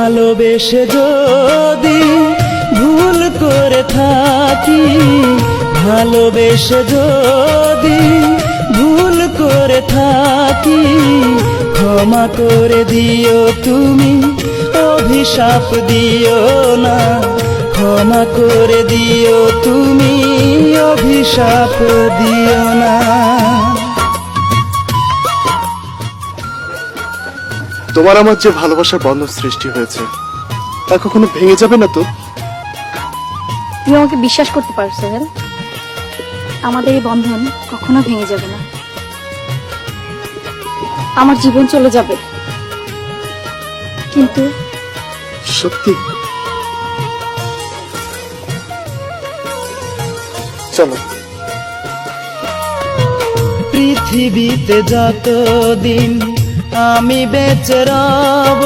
ভালোবেসে যদি ভুল করে থাকি, ভালোবেসে যদি ভুল করে থাকি, ক্ষমা করে দিও তুমি, অভিশাপ দিও না। ক্ষমা করে দিও তুমি, অভিশাপ দিও না। তোমার আমার যে ভালোবাসার বন্ধন সৃষ্টি হয়েছে তা কখনো ভেঙে যাবে না তো? তুমি আমাকে বিশ্বাস করতে পারো সোহেল, আমাদের এই বন্ধন কখনো ভেঙে যাবে না। আমার জীবন চলে যাবে, কিন্তু সত্যি? চলো। পৃথিবীতে যতদিন আমি বেঁচে রব,